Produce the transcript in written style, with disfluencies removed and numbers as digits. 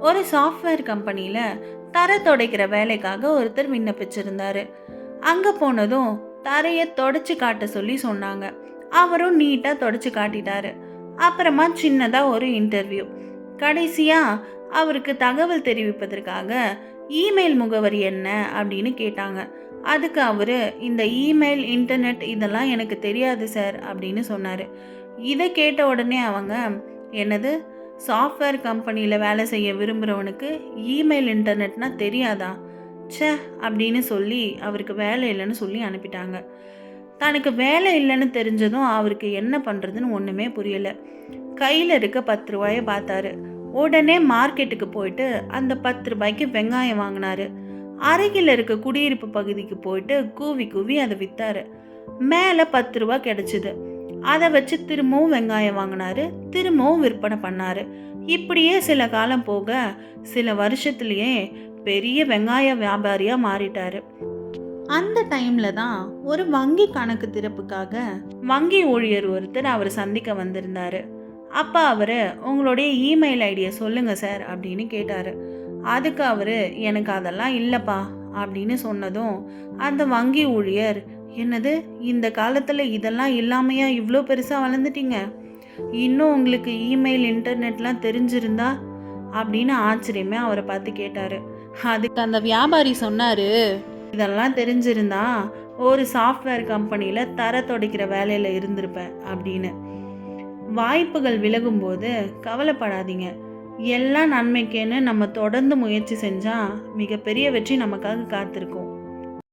ஒரு சாஃப்ட்வேர் கம்பெனியில் தரை துடைக்கிற வேலைக்காக ஒருத்தர் விண்ணப்பிச்சிருந்தாரு. அங்கே போனதும் தரையை தொடச்சி காட்ட சொல்லி சொன்னாங்க. அவரும் நீட்டாக தொடச்சி காட்டிட்டாரு. அப்புறமா சின்னதாக ஒரு இன்டர்வியூ. கடைசியாக அவருக்கு தகவல் தெரிவிப்பதற்காக இமெயில் முகவரி என்ன அப்படின்னு கேட்டாங்க. அதுக்கு அவர், இந்த இமெயில் இன்டர்நெட் இதெல்லாம் எனக்கு தெரியாது சார் அப்படின்னு சொன்னார். இதை கேட்ட உடனே அவங்க, என்னது, சாஃப்ட்வேர் கம்பெனியில் வேலை செய்ய விரும்புகிறவனுக்கு இமெயில் இன்டர்நெட்னா தெரியாதா, ச்சே அப்படின்னு சொல்லி அவருக்கு வேலை இல்லைன்னு சொல்லி அனுப்பிட்டாங்க. தனக்கு வேலை இல்லைன்னு தெரிஞ்சதும் அவருக்கு என்ன பண்ணுறதுன்னு ஒன்றுமே புரியலை. கையில் இருக்க 10 ரூபாயை பார்த்தாரு. உடனே மார்க்கெட்டுக்கு போயிட்டு அந்த 10 ரூபாய்க்கு வெங்காயம் வாங்கினாரு. அருகில் இருக்க குடியிருப்பு பகுதிக்கு போயிட்டு கூவி கூவி அதை விற்றாரு. மேலே 10 ரூபா கிடச்சிது. அதை வச்சு திரும்பவும் வெங்காயம் வாங்கினாரு. திரும்பவும் விற்பனை பண்ணார். இப்படியே சில காலம் போக சில வருஷத்துலேயே பெரிய வெங்காய வியாபாரியாக மாறிட்டார். அந்த டைமில் தான் ஒரு வங்கி கணக்கு திறப்புக்காக வங்கி ஊழியர் ஒருத்தர் அவர் சந்திக்க வந்திருந்தார். அப்போ அவர், உங்களுடைய இமெயில் ஐடியை சொல்லுங்கள் சார் அப்படின்னு கேட்டார். அதுக்கு அவர், எனக்கு அதெல்லாம் இல்லைப்பா அப்படின்னு சொன்னதும் அந்த வங்கி ஊழியர், என்னது, இந்த காலத்தில் இதெல்லாம் இல்லாமையா இவ்வளோ பெருசாக வளர்ந்துட்டீங்க, இன்னும் உங்களுக்கு இமெயில் இன்டர்நெட்லாம் தெரிஞ்சிருந்தா அப்படின்னு ஆச்சரியமே அவரை பார்த்து கேட்டார். அதுக்கு அந்த வியாபாரி சொன்னார், இதெல்லாம் தெரிஞ்சிருந்தா ஒரு சாஃப்ட்வேர் கம்பெனியில் தரை துடைக்கிற வேலையில் இருந்திருப்பேன் அப்படின்னு. வாய்ப்புகள் விலகும்போது கவலைப்படாதீங்க. எல்லாம் நன்மைக்கேன்னு நம்ம தொடர்ந்து முயற்சி செஞ்சால் மிகப்பெரிய வெற்றி நமக்காக காத்திருக்கும்.